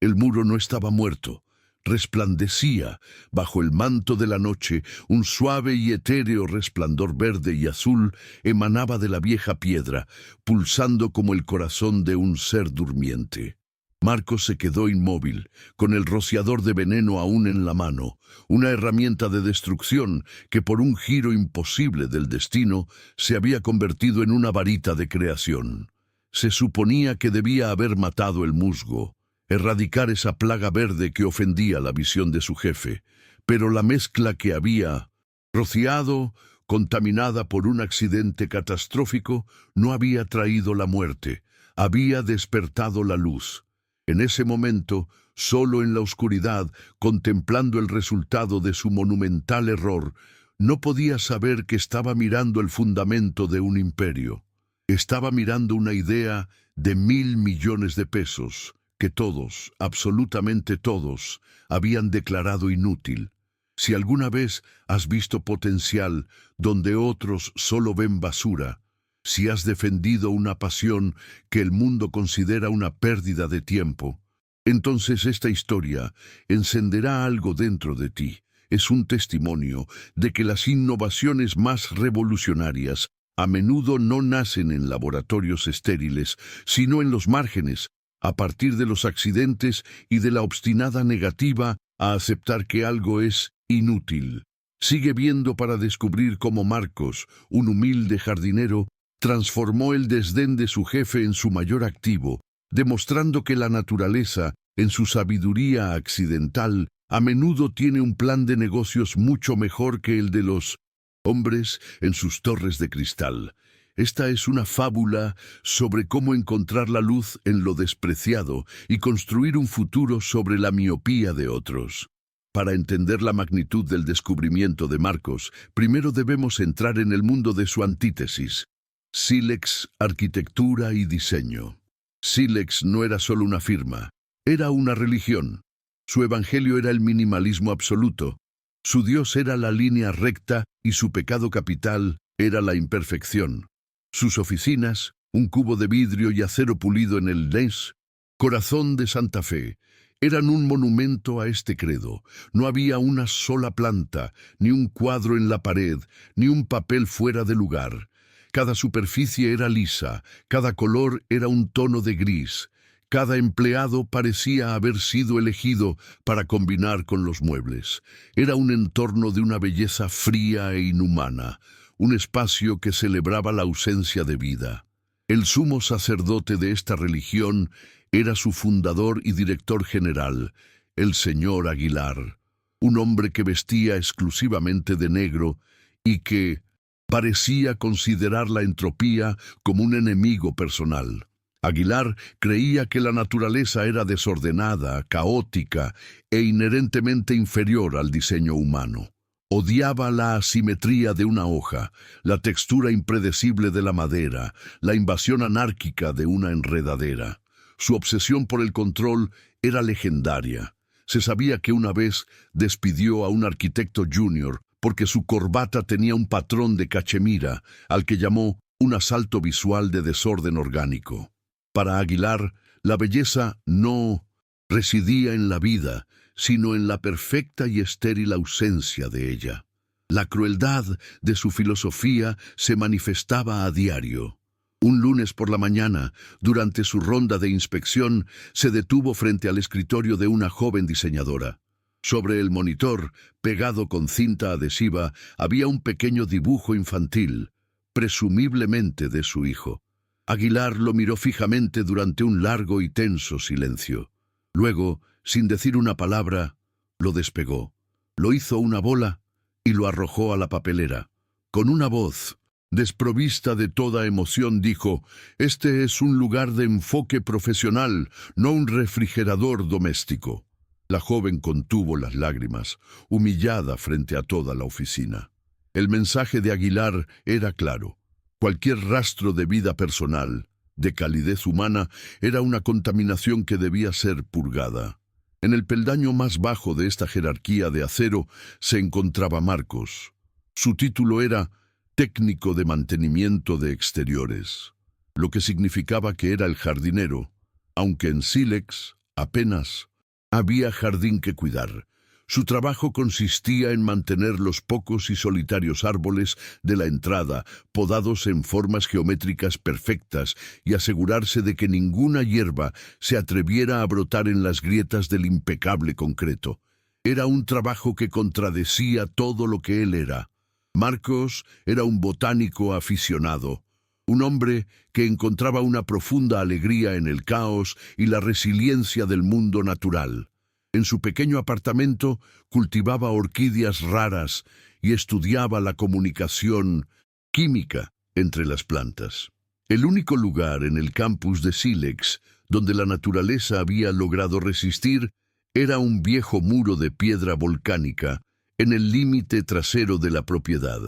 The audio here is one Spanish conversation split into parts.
El muro no estaba muerto. Resplandecía, bajo el manto de la noche, un suave y etéreo resplandor verde y azul emanaba de la vieja piedra, pulsando como el corazón de un ser durmiente. Marcos se quedó inmóvil, con el rociador de veneno aún en la mano, una herramienta de destrucción que por un giro imposible del destino se había convertido en una varita de creación. Se suponía que debía haber matado el musgo, erradicar esa plaga verde que ofendía la visión de su jefe, pero la mezcla que había rociado, contaminada por un accidente catastrófico, no había traído la muerte, había despertado la luz. En ese momento, solo en la oscuridad, contemplando el resultado de su monumental error, no podía saber que estaba mirando el fundamento de un imperio. Estaba mirando una idea de 1.000 millones de pesos, que todos, absolutamente todos, habían declarado inútil. Si alguna vez has visto potencial donde otros solo ven basura, si has defendido una pasión que el mundo considera una pérdida de tiempo, entonces esta historia encenderá algo dentro de ti. Es un testimonio de que las innovaciones más revolucionarias a menudo no nacen en laboratorios estériles, sino en los márgenes, a partir de los accidentes y de la obstinada negativa a aceptar que algo es inútil. Sigue viendo para descubrir cómo Marcos, un humilde jardinero, transformó el desdén de su jefe en su mayor activo, demostrando que la naturaleza, en su sabiduría accidental, a menudo tiene un plan de negocios mucho mejor que el de los hombres en sus torres de cristal. Esta es una fábula sobre cómo encontrar la luz en lo despreciado y construir un futuro sobre la miopía de otros. Para entender la magnitud del descubrimiento de Marcos, primero debemos entrar en el mundo de su antítesis. Sílex, arquitectura y diseño. Sílex no era solo una firma, era una religión. Su evangelio era el minimalismo absoluto. Su Dios era la línea recta y su pecado capital era la imperfección. Sus oficinas, un cubo de vidrio y acero pulido en el Nez, corazón de Santa Fe, eran un monumento a este credo. No había una sola planta, ni un cuadro en la pared, ni un papel fuera de lugar. Cada superficie era lisa, cada color era un tono de gris, cada empleado parecía haber sido elegido para combinar con los muebles. Era un entorno de una belleza fría e inhumana, un espacio que celebraba la ausencia de vida. El sumo sacerdote de esta religión era su fundador y director general, el señor Aguilar, un hombre que vestía exclusivamente de negro y que parecía considerar la entropía como un enemigo personal. Aguilar creía que la naturaleza era desordenada, caótica e inherentemente inferior al diseño humano. Odiaba la asimetría de una hoja, la textura impredecible de la madera, la invasión anárquica de una enredadera. Su obsesión por el control era legendaria. Se sabía que una vez despidió a un arquitecto junior porque su corbata tenía un patrón de cachemira, al que llamó un asalto visual de desorden orgánico. Para Aguilar, la belleza no residía en la vida, sino en la perfecta y estéril ausencia de ella. La crueldad de su filosofía se manifestaba a diario. Un lunes por la mañana, durante su ronda de inspección, se detuvo frente al escritorio de una joven diseñadora. Sobre el monitor, pegado con cinta adhesiva, había un pequeño dibujo infantil, presumiblemente de su hijo. Aguilar lo miró fijamente durante un largo y tenso silencio. Luego, sin decir una palabra, lo despegó. Lo hizo una bola y lo arrojó a la papelera. Con una voz desprovista de toda emoción dijo: «Este es un lugar de enfoque profesional, no un refrigerador doméstico». La joven contuvo las lágrimas, humillada frente a toda la oficina. El mensaje de Aguilar era claro. Cualquier rastro de vida personal, de calidez humana, era una contaminación que debía ser purgada. En el peldaño más bajo de esta jerarquía de acero se encontraba Marcos. Su título era técnico de mantenimiento de exteriores, lo que significaba que era el jardinero, aunque en Sílex apenas Había jardín que cuidar. Su trabajo consistía en mantener los pocos y solitarios árboles de la entrada podados en formas geométricas perfectas y asegurarse de que ninguna hierba se atreviera a brotar en las grietas del impecable concreto. Era un trabajo que contradecía todo lo que él era. Marcos era un botánico aficionado, un hombre que encontraba una profunda alegría en el caos y la resiliencia del mundo natural. En su pequeño apartamento cultivaba orquídeas raras y estudiaba la comunicación química entre las plantas. El único lugar en el campus de Sílex donde la naturaleza había logrado resistir era un viejo muro de piedra volcánica en el límite trasero de la propiedad.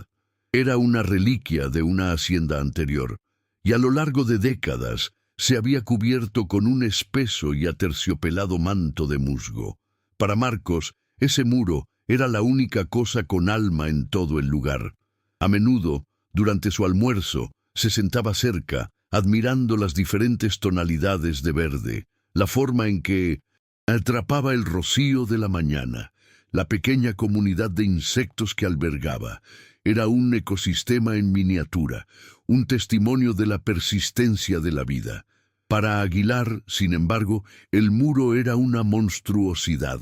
Era una reliquia de una hacienda anterior, y a lo largo de décadas se había cubierto con un espeso y aterciopelado manto de musgo. Para Marcos, ese muro era la única cosa con alma en todo el lugar. A menudo, durante su almuerzo, se sentaba cerca, admirando las diferentes tonalidades de verde, la forma en que atrapaba el rocío de la mañana, la pequeña comunidad de insectos que albergaba. Era un ecosistema en miniatura, un testimonio de la persistencia de la vida. Para Aguilar, sin embargo, el muro era una monstruosidad,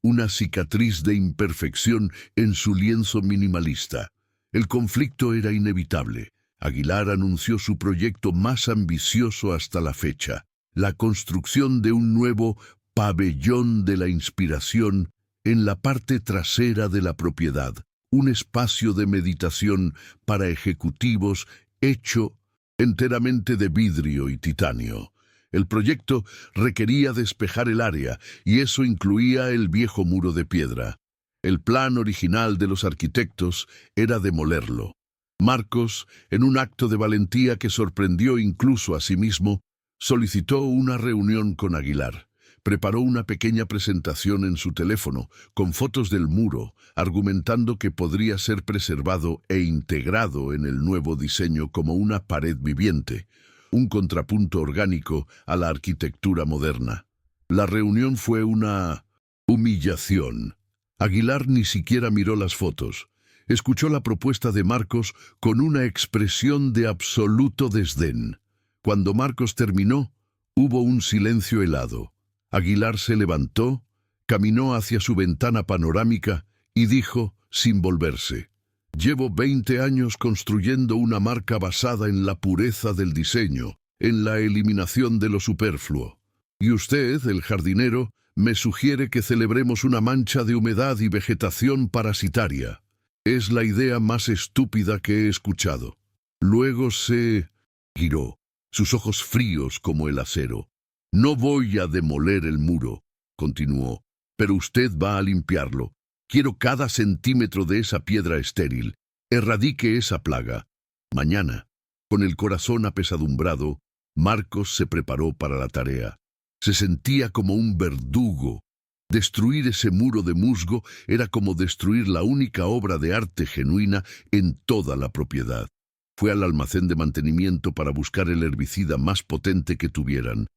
una cicatriz de imperfección en su lienzo minimalista. El conflicto era inevitable. Aguilar anunció su proyecto más ambicioso hasta la fecha, la construcción de un nuevo pabellón de la inspiración en la parte trasera de la propiedad, un espacio de meditación para ejecutivos hecho enteramente de vidrio y titanio. El proyecto requería despejar el área, y eso incluía el viejo muro de piedra. El plan original de los arquitectos era demolerlo. Marcos, en un acto de valentía que sorprendió incluso a sí mismo, solicitó una reunión con Aguilar. Preparó una pequeña presentación en su teléfono, con fotos del muro, argumentando que podría ser preservado e integrado en el nuevo diseño como una pared viviente, un contrapunto orgánico a la arquitectura moderna. La reunión fue una humillación. Aguilar ni siquiera miró las fotos. Escuchó la propuesta de Marcos con una expresión de absoluto desdén. Cuando Marcos terminó, hubo un silencio helado. Aguilar se levantó, caminó hacia su ventana panorámica y dijo, sin volverse: «Llevo 20 años construyendo una marca basada en la pureza del diseño, en la eliminación de lo superfluo. Y usted, el jardinero, me sugiere que celebremos una mancha de humedad y vegetación parasitaria. Es la idea más estúpida que he escuchado». Luego se giró, sus ojos fríos como el acero. «No voy a demoler el muro», continuó, «pero usted va a limpiarlo. Quiero cada centímetro de esa piedra estéril. Erradique esa plaga. Mañana». Con el corazón apesadumbrado, Marcos se preparó para la tarea. Se sentía como un verdugo. Destruir ese muro de musgo era como destruir la única obra de arte genuina en toda la propiedad. Fue al almacén de mantenimiento para buscar el herbicida más potente que tuvieran.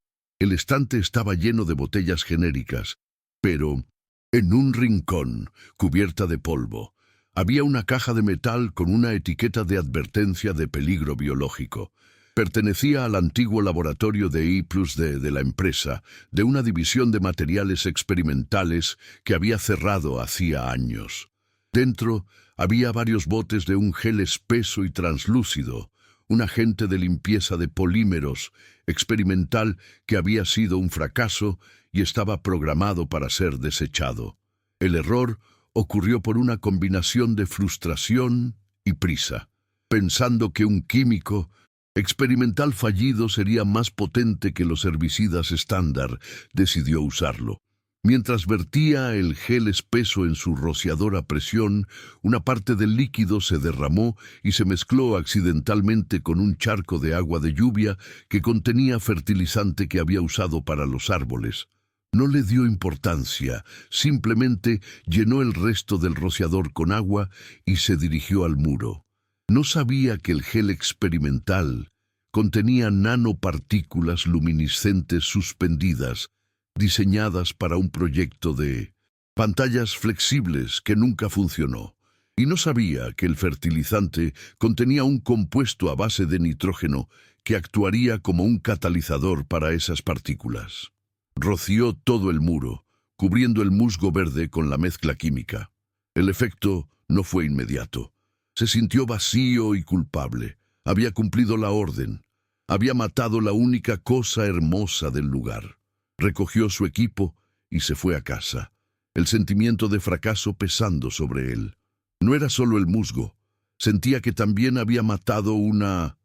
El estante estaba lleno de botellas genéricas, pero en un rincón, cubierta de polvo, había una caja de metal con una etiqueta de advertencia de peligro biológico. Pertenecía al antiguo laboratorio de I+D de la empresa, de una división de materiales experimentales que había cerrado hacía años. Dentro había varios botes de un gel espeso y translúcido, un agente de limpieza de polímeros experimental que había sido un fracaso y estaba programado para ser desechado. El error ocurrió por una combinación de frustración y prisa. Pensando que un químico experimental fallido sería más potente que los herbicidas estándar, decidió usarlo. Mientras vertía el gel espeso en su rociador a presión, una parte del líquido se derramó y se mezcló accidentalmente con un charco de agua de lluvia que contenía fertilizante que había usado para los árboles. No le dio importancia, simplemente llenó el resto del rociador con agua y se dirigió al muro. No sabía que el gel experimental contenía nanopartículas luminiscentes suspendidas diseñadas para un proyecto de pantallas flexibles que nunca funcionó. Y no sabía que el fertilizante contenía un compuesto a base de nitrógeno que actuaría como un catalizador para esas partículas. Roció todo el muro, cubriendo el musgo verde con la mezcla química. El efecto no fue inmediato. Se sintió vacío y culpable. Había cumplido la orden. Había matado la única cosa hermosa del lugar. Recogió su equipo y se fue a casa, el sentimiento de fracaso pesando sobre él. No era solo el musgo. Sentía que también había matado una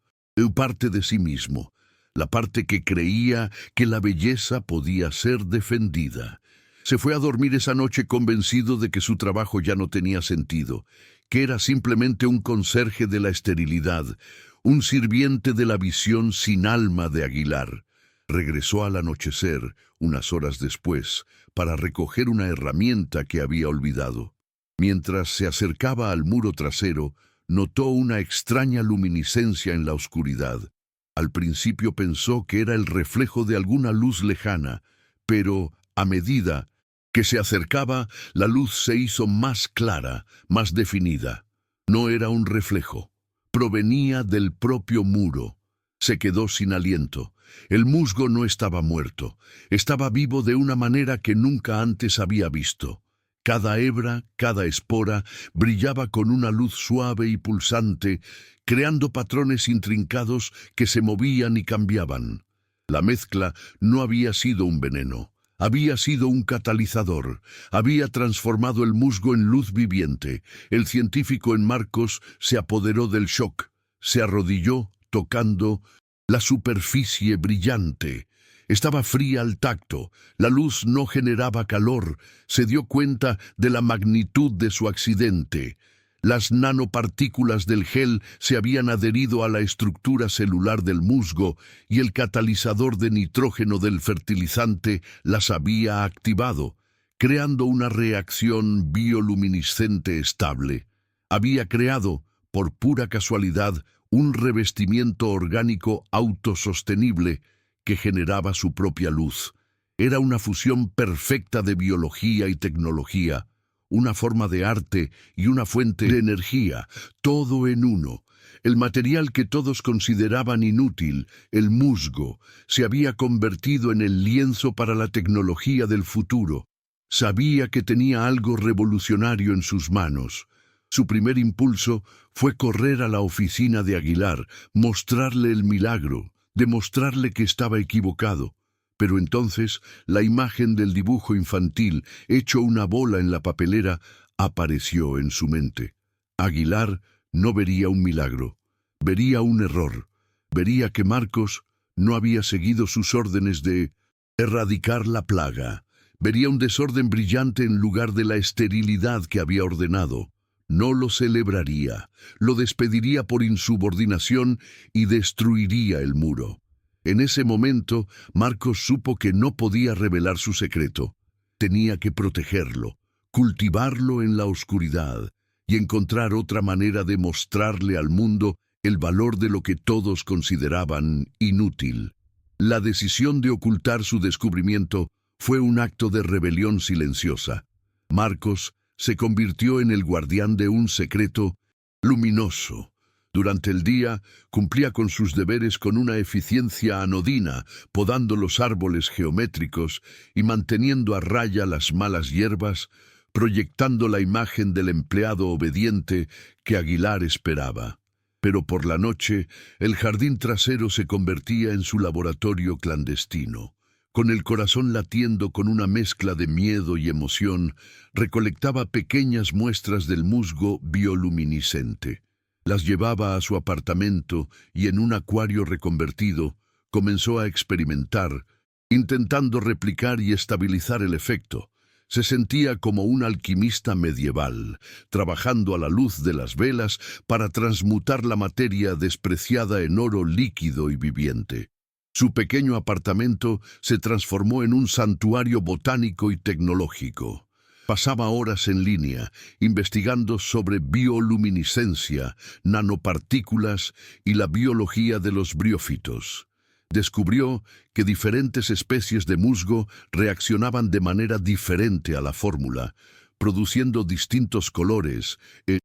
parte de sí mismo, la parte que creía que la belleza podía ser defendida. Se fue a dormir esa noche convencido de que su trabajo ya no tenía sentido, que era simplemente un conserje de la esterilidad, un sirviente de la visión sin alma de Aguilar. Regresó al anochecer, unas horas después, para recoger una herramienta que había olvidado. Mientras se acercaba al muro trasero, notó una extraña luminiscencia en la oscuridad. Al principio pensó que era el reflejo de alguna luz lejana, pero a medida que se acercaba, la luz se hizo más clara, más definida. No era un reflejo. Provenía del propio muro. Se quedó sin aliento. El musgo no estaba muerto. Estaba vivo de una manera que nunca antes había visto. Cada hebra, cada espora, brillaba con una luz suave y pulsante, creando patrones intrincados que se movían y cambiaban. La mezcla no había sido un veneno. Había sido un catalizador. Había transformado el musgo en luz viviente. El científico en Marcos se apoderó del shock. Se arrodilló, tocando la superficie brillante. Estaba fría al tacto. La luz no generaba calor. Se dio cuenta de la magnitud de su accidente. Las nanopartículas del gel se habían adherido a la estructura celular del musgo y el catalizador de nitrógeno del fertilizante las había activado, creando una reacción bioluminiscente estable. Había creado, por pura casualidad, un revestimiento orgánico autosostenible que generaba su propia luz. Era una fusión perfecta de biología y tecnología, una forma de arte y una fuente de energía, todo en uno. El material que todos consideraban inútil, el musgo, se había convertido en el lienzo para la tecnología del futuro. Sabía que tenía algo revolucionario en sus manos. Su primer impulso fue correr a la oficina de Aguilar, mostrarle el milagro, demostrarle que estaba equivocado. Pero entonces la imagen del dibujo infantil, hecho una bola en la papelera, apareció en su mente. Aguilar no vería un milagro, vería un error, vería que Marcos no había seguido sus órdenes de erradicar la plaga, vería un desorden brillante en lugar de la esterilidad que había ordenado. No lo celebraría, lo despediría por insubordinación y destruiría el muro. En ese momento, Marcos supo que no podía revelar su secreto. Tenía que protegerlo, cultivarlo en la oscuridad y encontrar otra manera de mostrarle al mundo el valor de lo que todos consideraban inútil. La decisión de ocultar su descubrimiento fue un acto de rebelión silenciosa. Marcos se convirtió en el guardián de un secreto luminoso. Durante el día, cumplía con sus deberes con una eficiencia anodina, podando los árboles geométricos y manteniendo a raya las malas hierbas, proyectando la imagen del empleado obediente que Aguilar esperaba. Pero por la noche, el jardín trasero se convertía en su laboratorio clandestino. Con el corazón latiendo con una mezcla de miedo y emoción, recolectaba pequeñas muestras del musgo bioluminiscente. Las llevaba a su apartamento y en un acuario reconvertido comenzó a experimentar, intentando replicar y estabilizar el efecto. Se sentía como un alquimista medieval, trabajando a la luz de las velas para transmutar la materia despreciada en oro líquido y viviente. Su pequeño apartamento se transformó en un santuario botánico y tecnológico. Pasaba horas en línea, investigando sobre bioluminiscencia, nanopartículas y la biología de los briófitos. Descubrió que diferentes especies de musgo reaccionaban de manera diferente a la fórmula, produciendo distintos colores e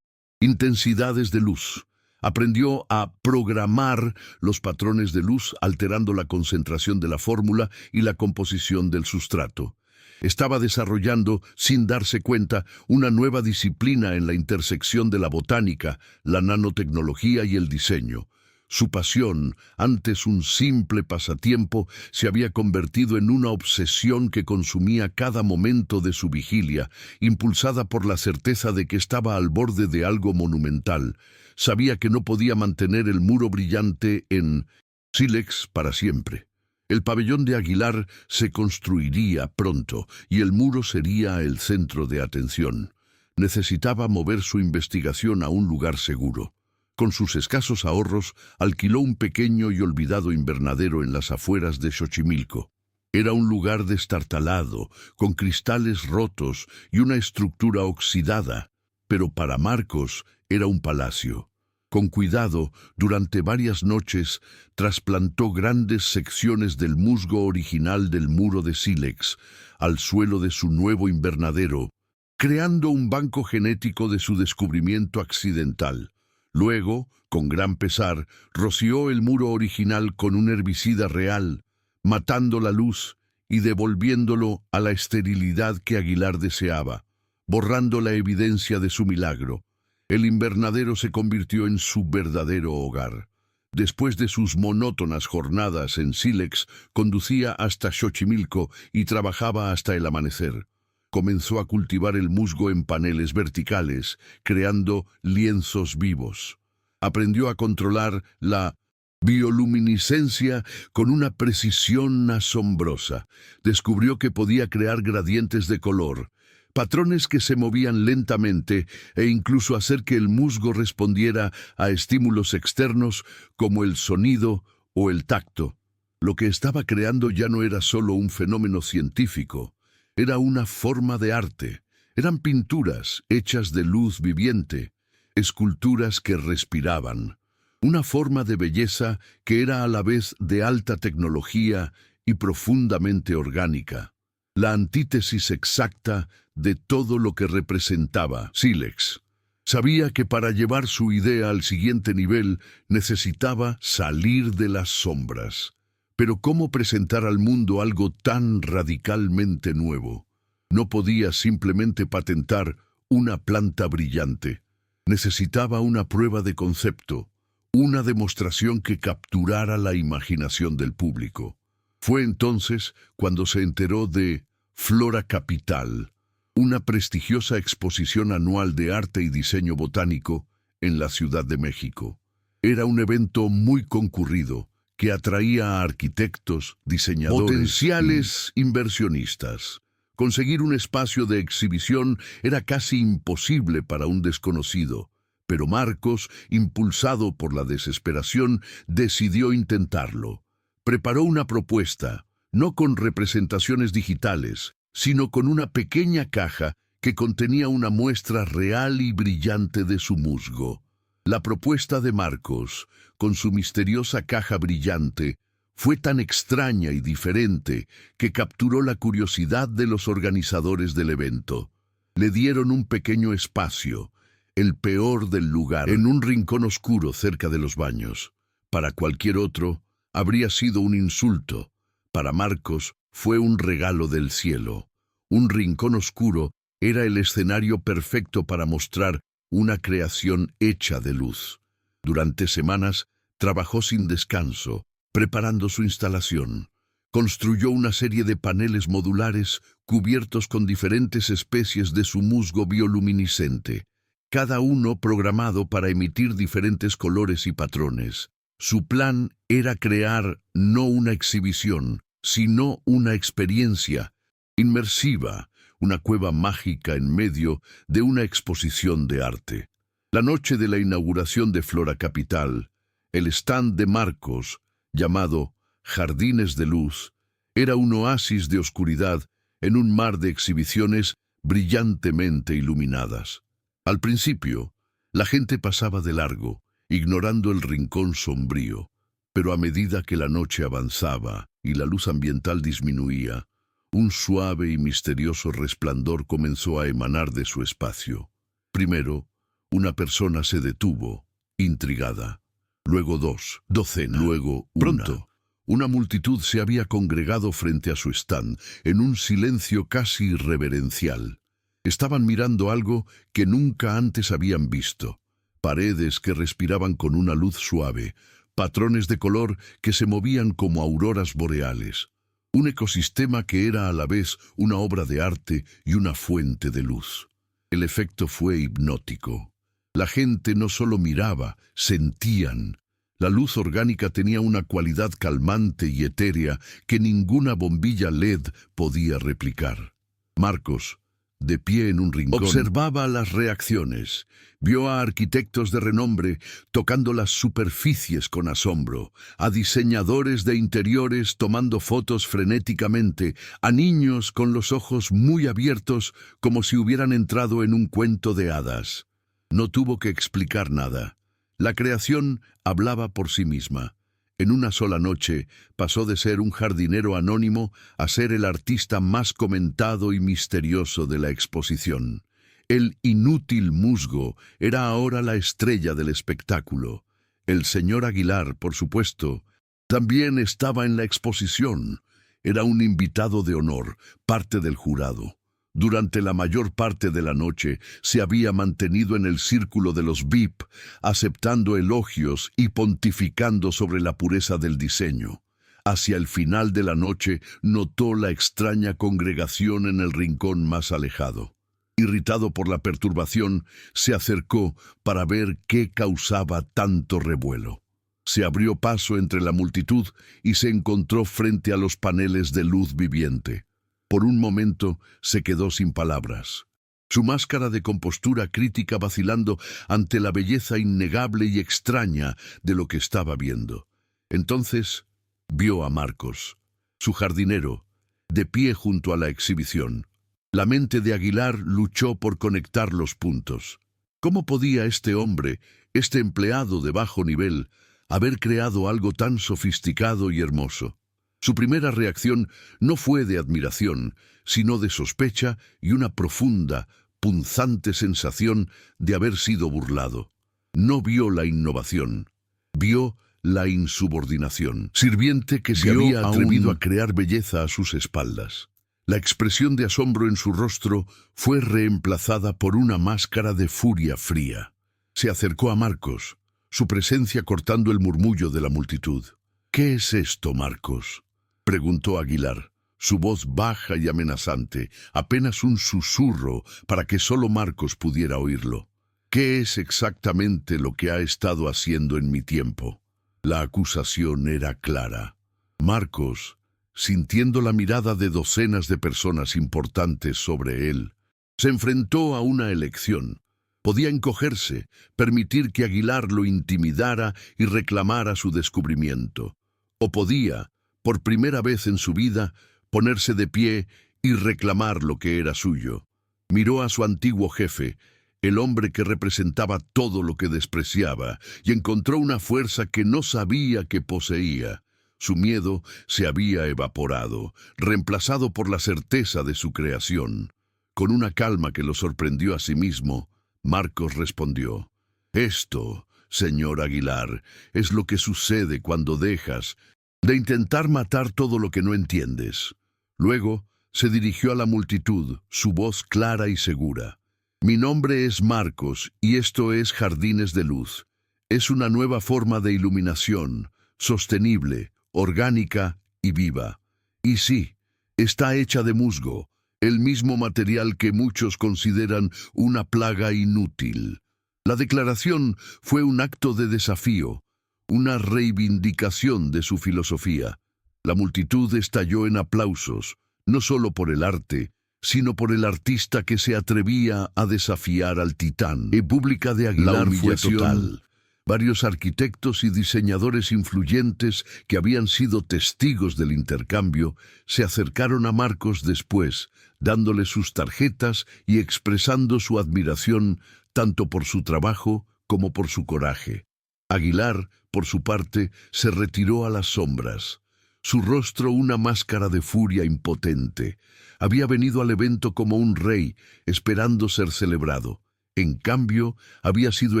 intensidades de luz. Aprendió a programar los patrones de luz alterando la concentración de la fórmula y la composición del sustrato. Estaba desarrollando, sin darse cuenta, una nueva disciplina en la intersección de la botánica, la nanotecnología y el diseño. Su pasión, antes un simple pasatiempo, se había convertido en una obsesión que consumía cada momento de su vigilia, impulsada por la certeza de que estaba al borde de algo monumental. Sabía que no podía mantener el muro brillante en sílex para siempre. El pabellón de Aguilar se construiría pronto y el muro sería el centro de atención. Necesitaba mover su investigación a un lugar seguro. Con sus escasos ahorros, alquiló un pequeño y olvidado invernadero en las afueras de Xochimilco. Era un lugar destartalado, con cristales rotos y una estructura oxidada, pero para Marcos era un palacio. Con cuidado, durante varias noches, trasplantó grandes secciones del musgo original del muro de sílex al suelo de su nuevo invernadero, creando un banco genético de su descubrimiento accidental. Luego, con gran pesar, roció el muro original con un herbicida real, matando la luz y devolviéndolo a la esterilidad que Aguilar deseaba, borrando la evidencia de su milagro. El invernadero se convirtió en su verdadero hogar. Después de sus monótonas jornadas en sílex, conducía hasta Xochimilco y trabajaba hasta el amanecer. Comenzó a cultivar el musgo en paneles verticales, creando lienzos vivos. Aprendió a controlar la bioluminiscencia con una precisión asombrosa. Descubrió que podía crear gradientes de color, patrones que se movían lentamente e incluso hacer que el musgo respondiera a estímulos externos como el sonido o el tacto. Lo que estaba creando ya no era solo un fenómeno científico, era una forma de arte. Eran pinturas hechas de luz viviente, esculturas que respiraban. Una forma de belleza que era a la vez de alta tecnología y profundamente orgánica. La antítesis exacta de todo lo que representaba sílex. Sabía que para llevar su idea al siguiente nivel necesitaba salir de las sombras. Pero ¿cómo presentar al mundo algo tan radicalmente nuevo? No podía simplemente patentar una planta brillante. Necesitaba una prueba de concepto, una demostración que capturara la imaginación del público. Fue entonces cuando se enteró de Flora Capital, una prestigiosa exposición anual de arte y diseño botánico en la Ciudad de México. Era un evento muy concurrido, que atraía a arquitectos, diseñadores, potenciales inversionistas. Conseguir un espacio de exhibición era casi imposible para un desconocido, pero Marcos, impulsado por la desesperación, decidió intentarlo. Preparó una propuesta, no con representaciones digitales, sino con una pequeña caja que contenía una muestra real y brillante de su musgo. La propuesta de Marcos, con su misteriosa caja brillante, fue tan extraña y diferente que capturó la curiosidad de los organizadores del evento. Le dieron un pequeño espacio, el peor del lugar, en un rincón oscuro cerca de los baños. Para cualquier otro, habría sido un insulto. Para Marcos, fue un regalo del cielo. Un rincón oscuro era el escenario perfecto para mostrar una creación hecha de luz. Durante semanas, trabajó sin descanso, preparando su instalación. Construyó una serie de paneles modulares cubiertos con diferentes especies de su musgo bioluminiscente, cada uno programado para emitir diferentes colores y patrones. Su plan era crear no una exhibición, sino una experiencia inmersiva, una cueva mágica en medio de una exposición de arte. La noche de la inauguración de Flora Capital, el stand de Marcos, llamado Jardines de Luz, era un oasis de oscuridad en un mar de exhibiciones brillantemente iluminadas. Al principio, la gente pasaba de largo, ignorando el rincón sombrío. Pero a medida que la noche avanzaba y la luz ambiental disminuía, un suave y misterioso resplandor comenzó a emanar de su espacio. Primero, una persona se detuvo, intrigada. Luego dos, docena. Luego una. Pronto, una multitud se había congregado frente a su stand, en un silencio casi reverencial. Estaban mirando algo que nunca antes habían visto. Paredes que respiraban con una luz suave, patrones de color que se movían como auroras boreales. Un ecosistema que era a la vez una obra de arte y una fuente de luz. El efecto fue hipnótico. La gente no solo miraba, sentían. La luz orgánica tenía una cualidad calmante y etérea que ninguna bombilla LED podía replicar. Marcos, de pie en un rincón, observaba las reacciones. Vio a arquitectos de renombre tocando las superficies con asombro, a diseñadores de interiores tomando fotos frenéticamente, a niños con los ojos muy abiertos como si hubieran entrado en un cuento de hadas. No tuvo que explicar nada. La creación hablaba por sí misma. En una sola noche pasó de ser un jardinero anónimo a ser el artista más comentado y misterioso de la exposición. El inútil musgo era ahora la estrella del espectáculo. El señor Aguilar, por supuesto, también estaba en la exposición. Era un invitado de honor, parte del jurado. Durante la mayor parte de la noche se había mantenido en el círculo de los VIP, aceptando elogios y pontificando sobre la pureza del diseño. Hacia el final de la noche notó la extraña congregación en el rincón más alejado. Irritado por la perturbación, se acercó para ver qué causaba tanto revuelo. Se abrió paso entre la multitud y se encontró frente a los paneles de luz viviente. Por un momento se quedó sin palabras. Su máscara de compostura crítica vacilando ante la belleza innegable y extraña de lo que estaba viendo. Entonces vio a Marcos, su jardinero, de pie junto a la exhibición. La mente de Aguilar luchó por conectar los puntos. ¿Cómo podía este hombre, este empleado de bajo nivel, haber creado algo tan sofisticado y hermoso? Su primera reacción no fue de admiración, sino de sospecha y una profunda, punzante sensación de haber sido burlado. No vio la innovación, vio la insubordinación. Sirviente que se había atrevido a crear belleza a sus espaldas. La expresión de asombro en su rostro fue reemplazada por una máscara de furia fría. Se acercó a Marcos, su presencia cortando el murmullo de la multitud. «¿Qué es esto, Marcos?», preguntó Aguilar, su voz baja y amenazante, apenas un susurro para que solo Marcos pudiera oírlo. «¿Qué es exactamente lo que ha estado haciendo en mi tiempo?». La acusación era clara. Marcos, sintiendo la mirada de docenas de personas importantes sobre él, se enfrentó a una elección. Podía encogerse, permitir que Aguilar lo intimidara y reclamara su descubrimiento. O podía, por primera vez en su vida, ponerse de pie y reclamar lo que era suyo. Miró a su antiguo jefe, el hombre que representaba todo lo que despreciaba, y encontró una fuerza que no sabía que poseía. Su miedo se había evaporado, reemplazado por la certeza de su creación. Con una calma que lo sorprendió a sí mismo, Marcos respondió: «Esto, señor Aguilar, es lo que sucede cuando dejas de intentar matar todo lo que no entiendes». Luego se dirigió a la multitud, su voz clara y segura. «Mi nombre es Marcos y esto es Jardines de Luz. Es una nueva forma de iluminación, sostenible, orgánica y viva. Y sí, está hecha de musgo, el mismo material que muchos consideran una plaga inútil». La declaración fue un acto de desafío, una reivindicación de su filosofía. La multitud estalló en aplausos, no solo por el arte, sino por el artista que se atrevía a desafiar al titán. En pública de Aguilar fue total. Varios arquitectos y diseñadores influyentes que habían sido testigos del intercambio se acercaron a Marcos después, dándole sus tarjetas y expresando su admiración tanto por su trabajo como por su coraje. Aguilar, por su parte, se retiró a las sombras. Su rostro una máscara de furia impotente. Había venido al evento como un rey, esperando ser celebrado. En cambio, había sido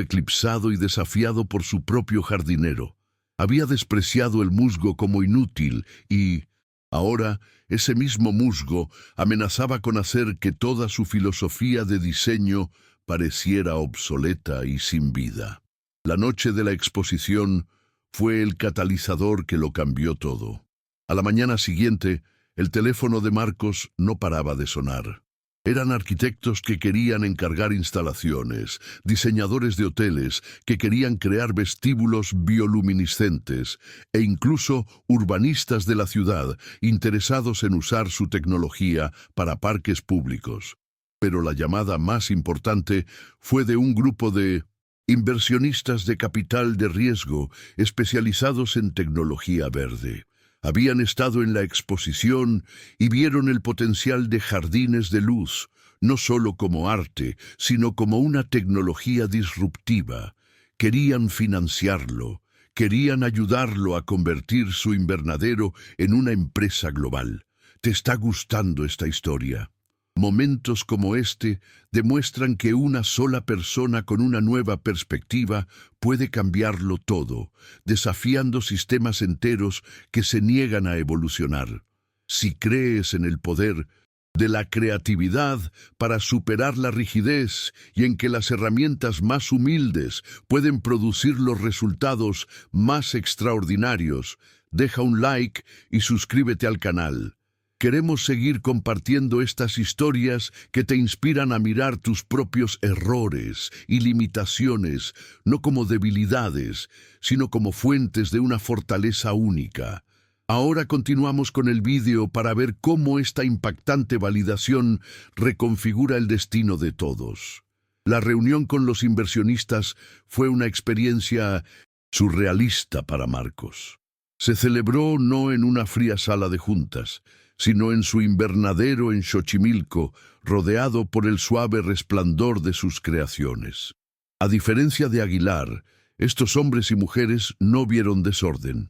eclipsado y desafiado por su propio jardinero. Había despreciado el musgo como inútil y, ahora, ese mismo musgo amenazaba con hacer que toda su filosofía de diseño pareciera obsoleta y sin vida. La noche de la exposición fue el catalizador que lo cambió todo. A la mañana siguiente, el teléfono de Marcos no paraba de sonar. Eran arquitectos que querían encargar instalaciones, diseñadores de hoteles que querían crear vestíbulos bioluminiscentes e incluso urbanistas de la ciudad interesados en usar su tecnología para parques públicos. Pero la llamada más importante fue de un grupo de inversionistas de capital de riesgo especializados en tecnología verde. Habían estado en la exposición y vieron el potencial de jardines de luz, no solo como arte, sino como una tecnología disruptiva. Querían financiarlo, querían ayudarlo a convertir su invernadero en una empresa global. ¿Te está gustando esta historia? Momentos como este demuestran que una sola persona con una nueva perspectiva puede cambiarlo todo, desafiando sistemas enteros que se niegan a evolucionar. Si crees en el poder de la creatividad para superar la rigidez y en que las herramientas más humildes pueden producir los resultados más extraordinarios, deja un like y suscríbete al canal. Queremos seguir compartiendo estas historias que te inspiran a mirar tus propios errores y limitaciones, no como debilidades, sino como fuentes de una fortaleza única. Ahora continuamos con el vídeo para ver cómo esta impactante validación reconfigura el destino de todos. La reunión con los inversionistas fue una experiencia surrealista para Marcos. Se celebró no en una fría sala de juntas, sino en su invernadero en Xochimilco, rodeado por el suave resplandor de sus creaciones. A diferencia de Aguilar, estos hombres y mujeres no vieron desorden.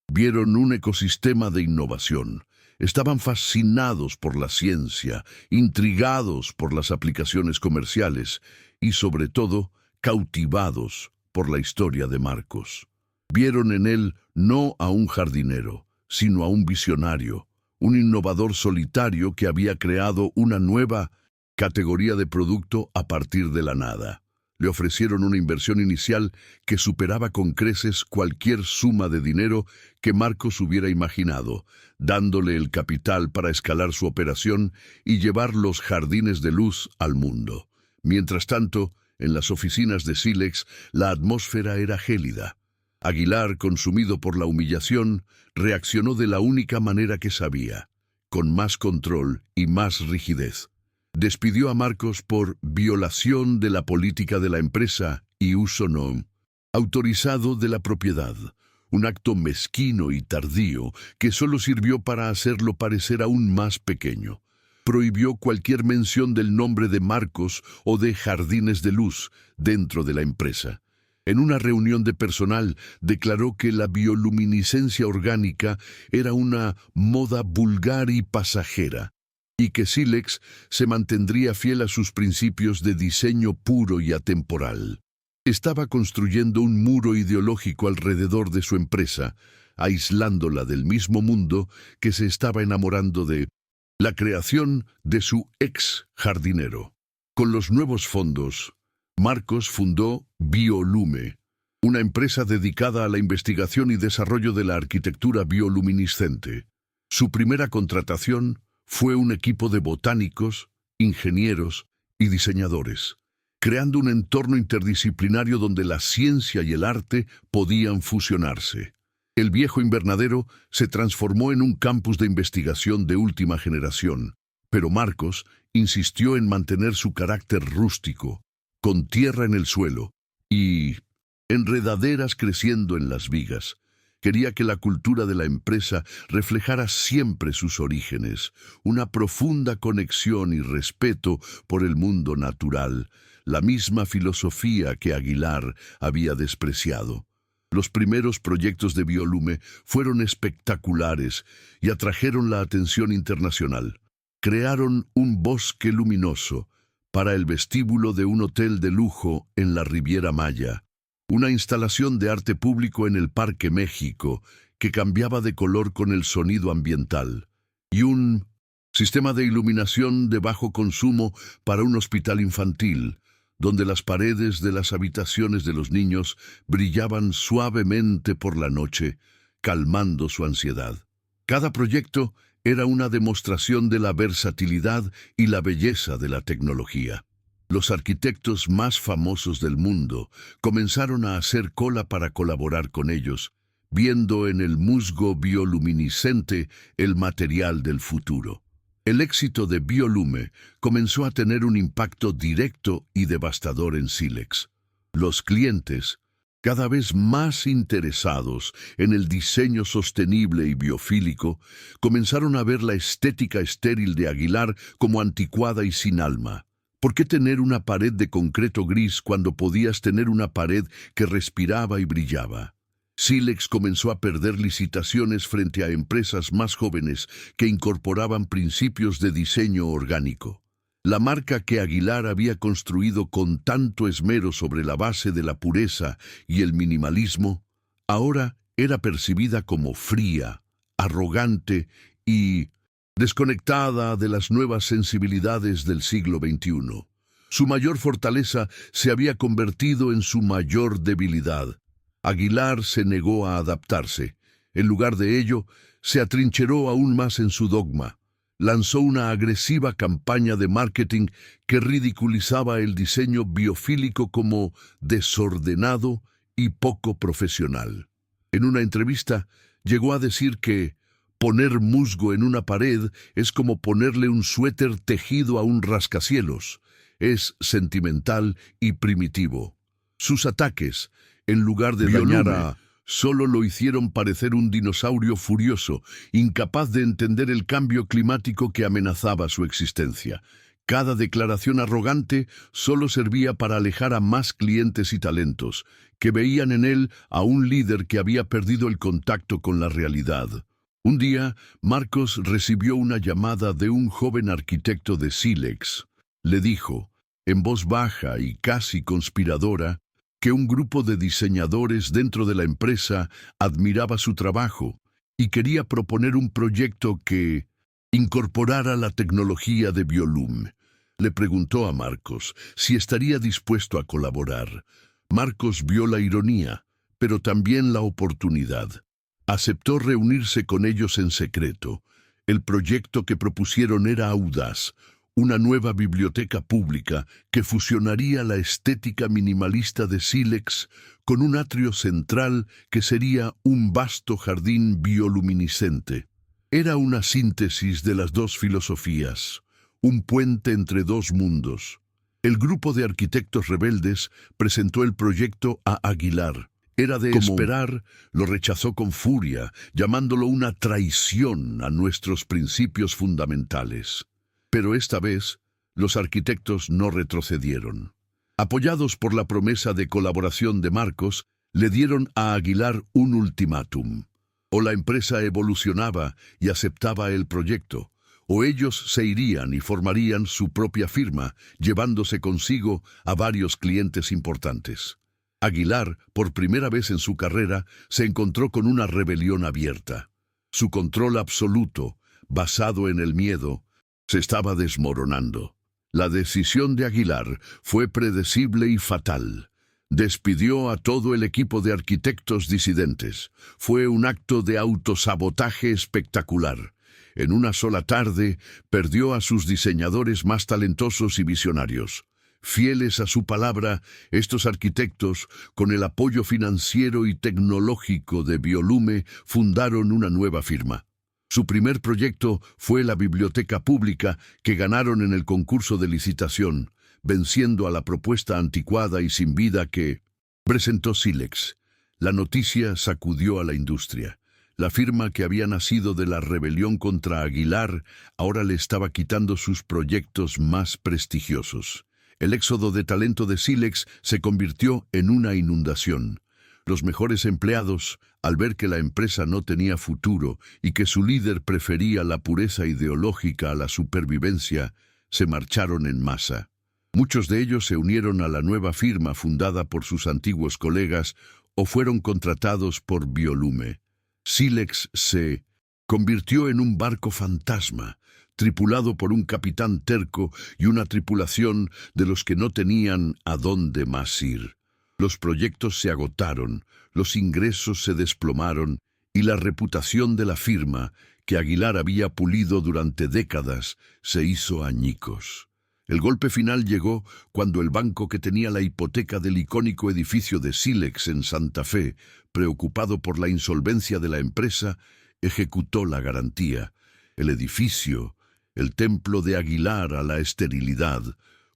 Vieron un ecosistema de innovación. Estaban fascinados por la ciencia, intrigados por las aplicaciones comerciales y, sobre todo, cautivados por la historia de Marcos. Vieron en él no a un jardinero, sino a un visionario, un innovador solitario que había creado una nueva categoría de producto a partir de la nada. Le ofrecieron una inversión inicial que superaba con creces cualquier suma de dinero que Marcos hubiera imaginado, dándole el capital para escalar su operación y llevar los jardines de luz al mundo. Mientras tanto, en las oficinas de Silex, la atmósfera era gélida. Aguilar, consumido por la humillación, reaccionó de la única manera que sabía, con más control y más rigidez. Despidió a Marcos por violación de la política de la empresa y uso no autorizado de la propiedad, un acto mezquino y tardío que solo sirvió para hacerlo parecer aún más pequeño. Prohibió cualquier mención del nombre de Marcos o de jardines de luz dentro de la empresa. En una reunión de personal declaró que la bioluminiscencia orgánica era una moda vulgar y pasajera, y que Silex se mantendría fiel a sus principios de diseño puro y atemporal. Estaba construyendo un muro ideológico alrededor de su empresa, aislándola del mismo mundo que se estaba enamorando de la creación de su ex jardinero. Con los nuevos fondos, Marcos fundó Biolume, una empresa dedicada a la investigación y desarrollo de la arquitectura bioluminiscente. Su primera contratación fue un equipo de botánicos, ingenieros y diseñadores, creando un entorno interdisciplinario donde la ciencia y el arte podían fusionarse. El viejo invernadero se transformó en un campus de investigación de última generación, pero Marcos insistió en mantener su carácter rústico, con tierra en el suelo y enredaderas creciendo en las vigas. Quería que la cultura de la empresa reflejara siempre sus orígenes, una profunda conexión y respeto por el mundo natural, la misma filosofía que Aguilar había despreciado. Los primeros proyectos de Biolume fueron espectaculares y atrajeron la atención internacional. Crearon un bosque luminoso para el vestíbulo de un hotel de lujo en la Riviera Maya, una instalación de arte público en el Parque México que cambiaba de color con el sonido ambiental, y un sistema de iluminación de bajo consumo para un hospital infantil, donde las paredes de las habitaciones de los niños brillaban suavemente por la noche, calmando su ansiedad. Cada proyecto era una demostración de la versatilidad y la belleza de la tecnología. Los arquitectos más famosos del mundo comenzaron a hacer cola para colaborar con ellos, viendo en el musgo bioluminiscente el material del futuro. El éxito de Biolume comenzó a tener un impacto directo y devastador en Silex. Los clientes, cada vez más interesados en el diseño sostenible y biofílico, comenzaron a ver la estética estéril de Aguilar como anticuada y sin alma. ¿Por qué tener una pared de concreto gris cuando podías tener una pared que respiraba y brillaba? Silex comenzó a perder licitaciones frente a empresas más jóvenes que incorporaban principios de diseño orgánico. La marca que Aguilar había construido con tanto esmero sobre la base de la pureza y el minimalismo, ahora era percibida como fría, arrogante y desconectada de las nuevas sensibilidades del siglo XXI. Su mayor fortaleza se había convertido en su mayor debilidad. Aguilar se negó a adaptarse. En lugar de ello, se atrincheró aún más en su dogma. Lanzó una agresiva campaña de marketing que ridiculizaba el diseño biofílico como desordenado y poco profesional. En una entrevista, llegó a decir que poner musgo en una pared es como ponerle un suéter tejido a un rascacielos. Es sentimental y primitivo. Sus ataques, en lugar de dañar a, solo lo hicieron parecer un dinosaurio furioso, incapaz de entender el cambio climático que amenazaba su existencia. Cada declaración arrogante solo servía para alejar a más clientes y talentos, que veían en él a un líder que había perdido el contacto con la realidad. Un día, Marcos recibió una llamada de un joven arquitecto de Silex. Le dijo, en voz baja y casi conspiradora, que un grupo de diseñadores dentro de la empresa admiraba su trabajo y quería proponer un proyecto que incorporara la tecnología de Biolume. Le preguntó a Marcos si estaría dispuesto a colaborar. Marcos vio la ironía, pero también la oportunidad. Aceptó reunirse con ellos en secreto. El proyecto que propusieron era audaz, una nueva biblioteca pública que fusionaría la estética minimalista de Silex con un atrio central que sería un vasto jardín bioluminiscente. Era una síntesis de las dos filosofías, un puente entre dos mundos. El grupo de arquitectos rebeldes presentó el proyecto a Aguilar. Era de esperar, lo rechazó con furia, llamándolo una traición a nuestros principios fundamentales. Pero esta vez, los arquitectos no retrocedieron. Apoyados por la promesa de colaboración de Marcos, le dieron a Aguilar un ultimátum. O la empresa evolucionaba y aceptaba el proyecto, o ellos se irían y formarían su propia firma, llevándose consigo a varios clientes importantes. Aguilar, por primera vez en su carrera, se encontró con una rebelión abierta. Su control absoluto, basado en el miedo, se estaba desmoronando. La decisión de Aguilar fue predecible y fatal. Despidió a todo el equipo de arquitectos disidentes. Fue un acto de autosabotaje espectacular. En una sola tarde, perdió a sus diseñadores más talentosos y visionarios. Fieles a su palabra, estos arquitectos, con el apoyo financiero y tecnológico de Biolume, fundaron una nueva firma. Su primer proyecto fue la biblioteca pública que ganaron en el concurso de licitación, venciendo a la propuesta anticuada y sin vida que presentó Silex. La noticia sacudió a la industria. La firma que había nacido de la rebelión contra Aguilar ahora le estaba quitando sus proyectos más prestigiosos. El éxodo de talento de Silex se convirtió en una inundación. Los mejores empleados, al ver que la empresa no tenía futuro y que su líder prefería la pureza ideológica a la supervivencia, se marcharon en masa. Muchos de ellos se unieron a la nueva firma fundada por sus antiguos colegas o fueron contratados por Biolume. Silex se convirtió en un barco fantasma, tripulado por un capitán terco y una tripulación de los que no tenían a dónde más ir. Los proyectos se agotaron, los ingresos se desplomaron y la reputación de la firma, que Aguilar había pulido durante décadas, se hizo añicos. El golpe final llegó cuando el banco que tenía la hipoteca del icónico edificio de Silex en Santa Fe, preocupado por la insolvencia de la empresa, ejecutó la garantía. El edificio, el templo de Aguilar a la esterilidad,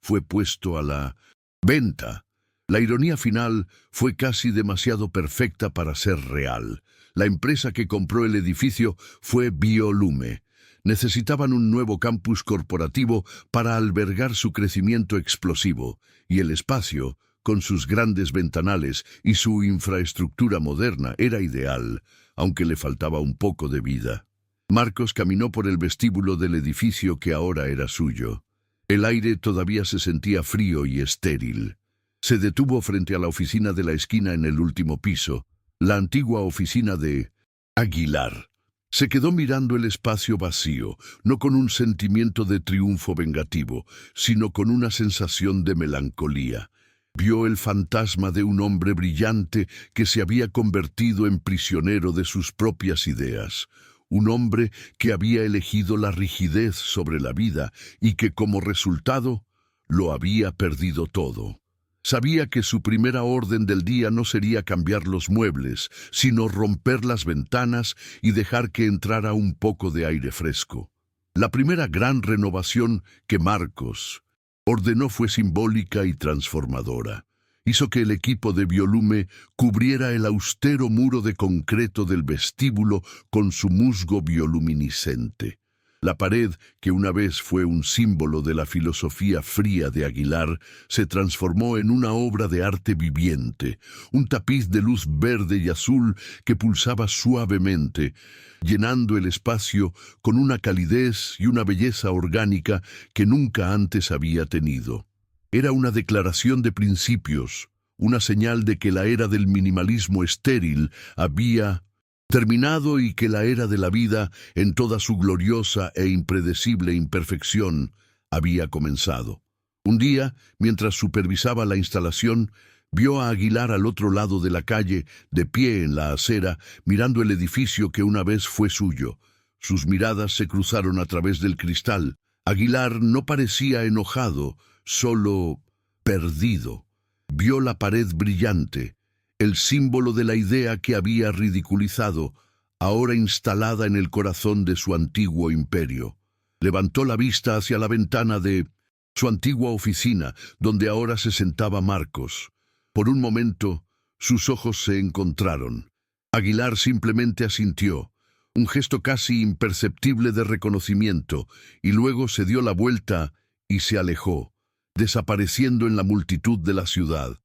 fue puesto a la venta. La ironía final fue casi demasiado perfecta para ser real. La empresa que compró el edificio fue Biolume. Necesitaban un nuevo campus corporativo para albergar su crecimiento explosivo, y el espacio, con sus grandes ventanales y su infraestructura moderna, era ideal, aunque le faltaba un poco de vida. Marcos caminó por el vestíbulo del edificio que ahora era suyo. El aire todavía se sentía frío y estéril. Se detuvo frente a la oficina de la esquina en el último piso, la antigua oficina de Aguilar. Se quedó mirando el espacio vacío, no con un sentimiento de triunfo vengativo, sino con una sensación de melancolía. Vio el fantasma de un hombre brillante que se había convertido en prisionero de sus propias ideas. Un hombre que había elegido la rigidez sobre la vida y que como resultado lo había perdido todo. Sabía que su primera orden del día no sería cambiar los muebles, sino romper las ventanas y dejar que entrara un poco de aire fresco. La primera gran renovación que Marcos ordenó fue simbólica y transformadora. Hizo que el equipo de Biolume cubriera el austero muro de concreto del vestíbulo con su musgo bioluminiscente. La pared, que una vez fue un símbolo de la filosofía fría de Aguilar, se transformó en una obra de arte viviente, un tapiz de luz verde y azul que pulsaba suavemente, llenando el espacio con una calidez y una belleza orgánica que nunca antes había tenido. Era una declaración de principios, una señal de que la era del minimalismo estéril había terminado y que la era de la vida, en toda su gloriosa e impredecible imperfección, había comenzado. Un día, mientras supervisaba la instalación, vio a Aguilar al otro lado de la calle, de pie en la acera, mirando el edificio que una vez fue suyo. Sus miradas se cruzaron a través del cristal. Aguilar no parecía enojado, solo perdido. Vio la pared brillante, el símbolo de la idea que había ridiculizado, ahora instalada en el corazón de su antiguo imperio. Levantó la vista hacia la ventana de su antigua oficina, donde ahora se sentaba Marcos. Por un momento, sus ojos se encontraron. Aguilar simplemente asintió, un gesto casi imperceptible de reconocimiento, y luego se dio la vuelta y se alejó, desapareciendo en la multitud de la ciudad.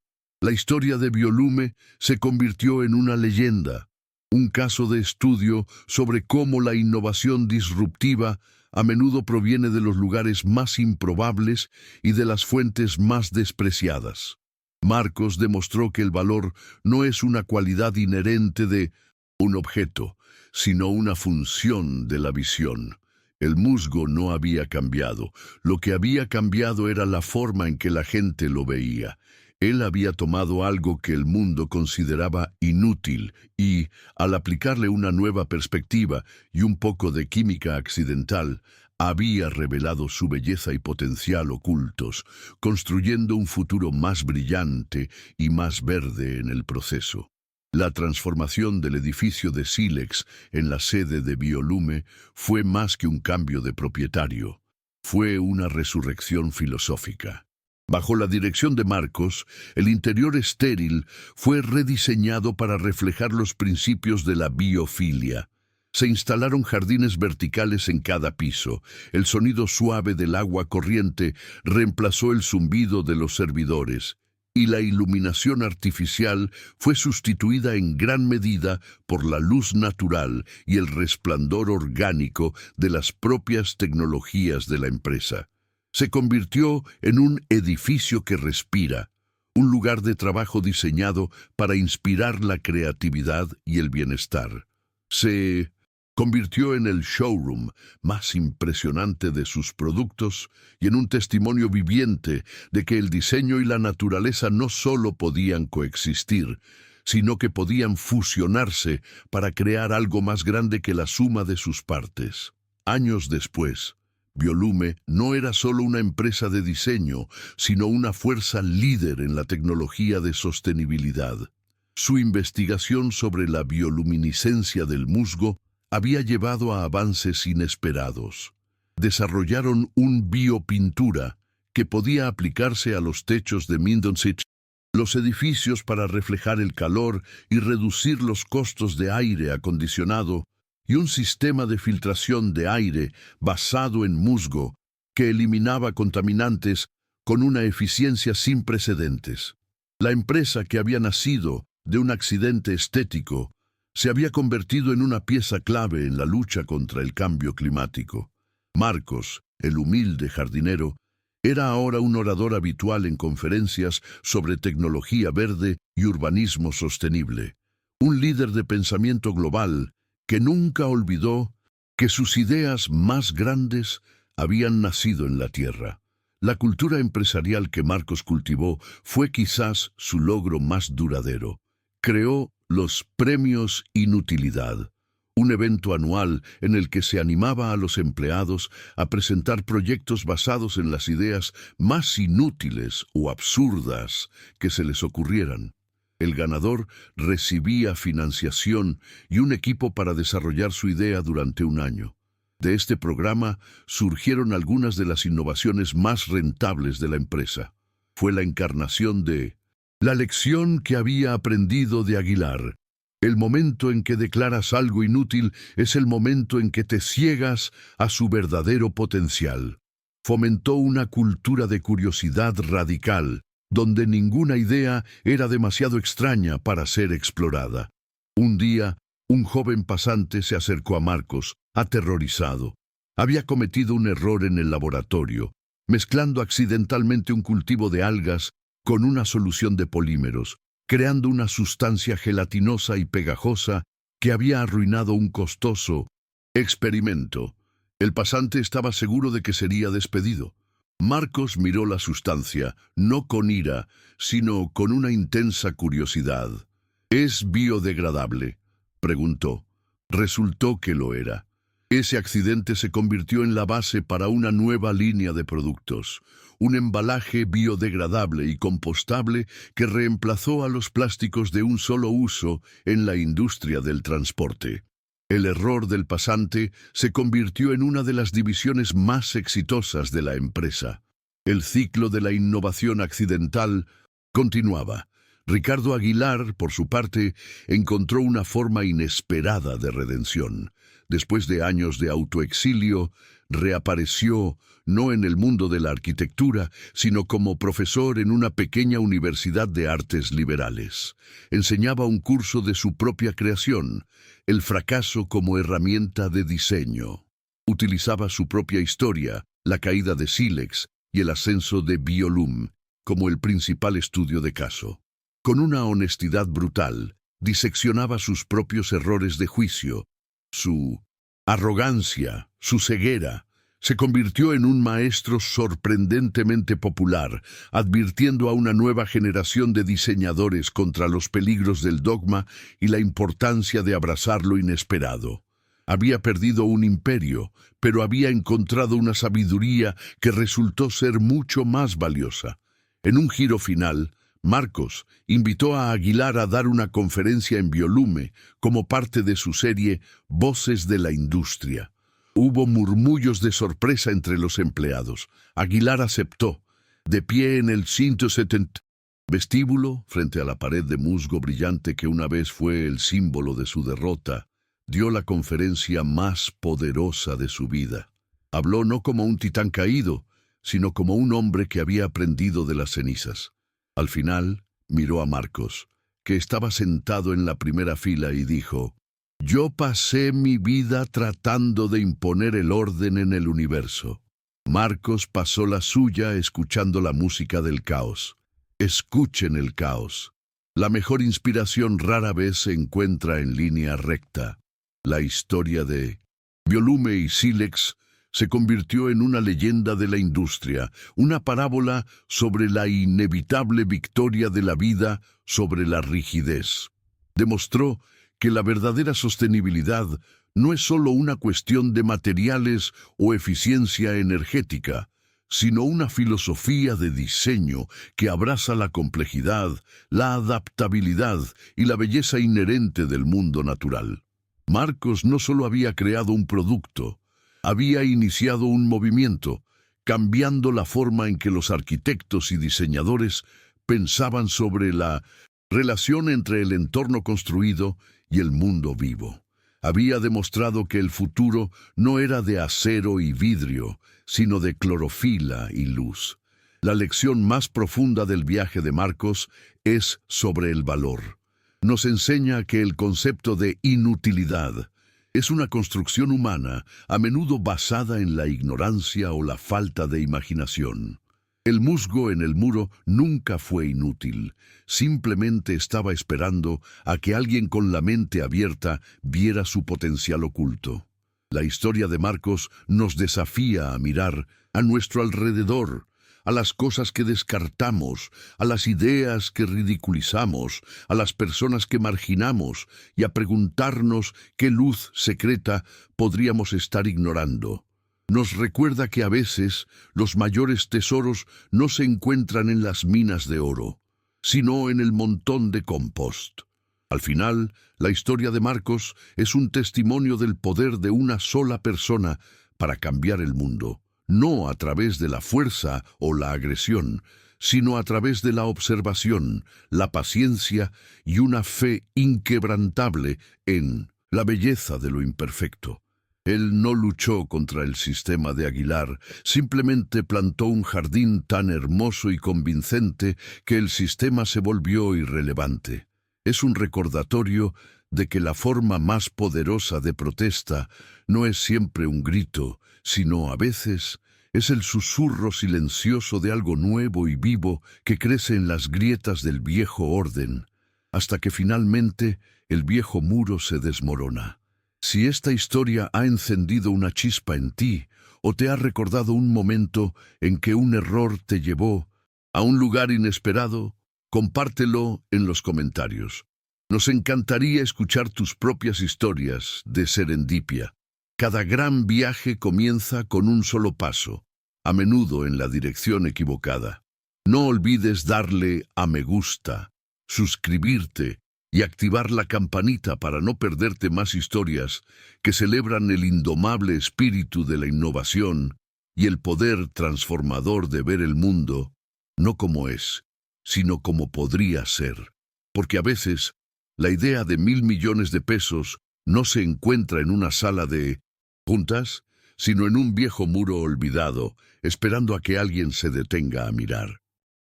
La historia de Biolume se convirtió en una leyenda, un caso de estudio sobre cómo la innovación disruptiva a menudo proviene de los lugares más improbables y de las fuentes más despreciadas. Marcos demostró que el valor no es una cualidad inherente de un objeto, sino una función de la visión. El musgo no había cambiado, lo que había cambiado era la forma en que la gente lo veía. Él había tomado algo que el mundo consideraba inútil y, al aplicarle una nueva perspectiva y un poco de química accidental, había revelado su belleza y potencial ocultos, construyendo un futuro más brillante y más verde en el proceso. La transformación del edificio de Silex en la sede de Biolume fue más que un cambio de propietario. Fue una resurrección filosófica. Bajo la dirección de Marcos, el interior estéril fue rediseñado para reflejar los principios de la biofilia. Se instalaron jardines verticales en cada piso. El sonido suave del agua corriente reemplazó el zumbido de los servidores. y la iluminación artificial fue sustituida en gran medida por la luz natural y el resplandor orgánico de las propias tecnologías de la empresa. Se convirtió en un edificio que respira, un lugar de trabajo diseñado para inspirar la creatividad y el bienestar. Se convirtió en el showroom más impresionante de sus productos y en un testimonio viviente de que el diseño y la naturaleza no solo podían coexistir, sino que podían fusionarse para crear algo más grande que la suma de sus partes. Años después, Biolume no era solo una empresa de diseño, sino una fuerza líder en la tecnología de sostenibilidad. Su investigación sobre la bioluminiscencia del musgo había llevado a avances inesperados. Desarrollaron un biopintura que podía aplicarse a los techos de Mindonsich, los edificios para reflejar el calor y reducir los costos de aire acondicionado, y un sistema de filtración de aire basado en musgo que eliminaba contaminantes con una eficiencia sin precedentes. La empresa, que había nacido de un accidente estético, se había convertido en una pieza clave en la lucha contra el cambio climático. Marcos, el humilde jardinero, era ahora un orador habitual en conferencias sobre tecnología verde y urbanismo sostenible. Un líder de pensamiento global que nunca olvidó que sus ideas más grandes habían nacido en la tierra. La cultura empresarial que Marcos cultivó fue quizás su logro más duradero. Creó los Premios Inutilidad, un evento anual en el que se animaba a los empleados a presentar proyectos basados en las ideas más inútiles o absurdas que se les ocurrieran. El ganador recibía financiación y un equipo para desarrollar su idea durante un año. De este programa surgieron algunas de las innovaciones más rentables de la empresa. Fue la encarnación de la lección que había aprendido de Aguilar. El momento en que declaras algo inútil es el momento en que te ciegas a su verdadero potencial. Fomentó una cultura de curiosidad radical, donde ninguna idea era demasiado extraña para ser explorada. Un día, un joven pasante se acercó a Marcos, aterrorizado. Había cometido un error en el laboratorio, mezclando accidentalmente un cultivo de algas con una solución de polímeros, creando una sustancia gelatinosa y pegajosa que había arruinado un costoso experimento. El pasante estaba seguro de que sería despedido. Marcos miró la sustancia, no con ira, sino con una intensa curiosidad. ¿Es biodegradable?, preguntó. Resultó que lo era. Ese accidente se convirtió en la base para una nueva línea de productos, un embalaje biodegradable y compostable que reemplazó a los plásticos de un solo uso en la industria del transporte. El error del pasante se convirtió en una de las divisiones más exitosas de la empresa. El ciclo de la innovación accidental continuaba. Ricardo Aguilar, por su parte, encontró una forma inesperada de redención. Después de años de autoexilio, reapareció no en el mundo de la arquitectura, sino como profesor en una pequeña universidad de artes liberales. Enseñaba un curso de su propia creación, el fracaso como herramienta de diseño. Utilizaba su propia historia, la caída de Silex y el ascenso de Biolume, como el principal estudio de caso. Con una honestidad brutal, diseccionaba sus propios errores de juicio, su arrogancia, su ceguera. Se convirtió en un maestro sorprendentemente popular, advirtiendo a una nueva generación de diseñadores contra los peligros del dogma y la importancia de abrazar lo inesperado. Había perdido un imperio, pero había encontrado una sabiduría que resultó ser mucho más valiosa. En un giro final, Marcos invitó a Aguilar a dar una conferencia en Biolume como parte de su serie Voces de la Industria. Hubo murmullos de sorpresa entre los empleados. Aguilar aceptó, de pie en el 170 vestíbulo, frente a la pared de musgo brillante que una vez fue el símbolo de su derrota, dio la conferencia más poderosa de su vida. Habló no como un titán caído, sino como un hombre que había aprendido de las cenizas. Al final, miró a Marcos, que estaba sentado en la primera fila, y dijo: «Yo pasé mi vida tratando de imponer el orden en el universo». Marcos pasó la suya escuchando la música del caos. Escuchen el caos. La mejor inspiración rara vez se encuentra en línea recta. La historia de Violume y Sílex se convirtió en una leyenda de la industria, una parábola sobre la inevitable victoria de la vida sobre la rigidez. Demostró que la verdadera sostenibilidad no es solo una cuestión de materiales o eficiencia energética, sino una filosofía de diseño que abraza la complejidad, la adaptabilidad y la belleza inherente del mundo natural. Marcos no solo había creado un producto, había iniciado un movimiento, cambiando la forma en que los arquitectos y diseñadores pensaban sobre la relación entre el entorno construido y el mundo vivo. Había demostrado que el futuro no era de acero y vidrio, sino de clorofila y luz. La lección más profunda del viaje de Marcos es sobre el valor. Nos enseña que el concepto de inutilidad es una construcción humana, a menudo basada en la ignorancia o la falta de imaginación. El musgo en el muro nunca fue inútil, simplemente estaba esperando a que alguien con la mente abierta viera su potencial oculto. La historia de Marcos nos desafía a mirar a nuestro alrededor, a las cosas que descartamos, a las ideas que ridiculizamos, a las personas que marginamos, y a preguntarnos qué luz secreta podríamos estar ignorando. Nos recuerda que a veces los mayores tesoros no se encuentran en las minas de oro, sino en el montón de compost. Al final, la historia de Marcos es un testimonio del poder de una sola persona para cambiar el mundo, no a través de la fuerza o la agresión, sino a través de la observación, la paciencia y una fe inquebrantable en la belleza de lo imperfecto. Él no luchó contra el sistema de Aguilar, simplemente plantó un jardín tan hermoso y convincente que el sistema se volvió irrelevante. Es un recordatorio de que la forma más poderosa de protesta no es siempre un grito, sino a veces es el susurro silencioso de algo nuevo y vivo que crece en las grietas del viejo orden, hasta que finalmente el viejo muro se desmorona. Si esta historia ha encendido una chispa en ti, o te ha recordado un momento en que un error te llevó a un lugar inesperado, compártelo en los comentarios. Nos encantaría escuchar tus propias historias de serendipia. Cada gran viaje comienza con un solo paso, a menudo en la dirección equivocada. No olvides darle a me gusta, suscribirte y activar la campanita para no perderte más historias que celebran el indomable espíritu de la innovación y el poder transformador de ver el mundo, no como es, sino como podría ser. Porque a veces, la idea de 1.000 millones de pesos no se encuentra en una sala de juntas, sino en un viejo muro olvidado, esperando a que alguien se detenga a mirar.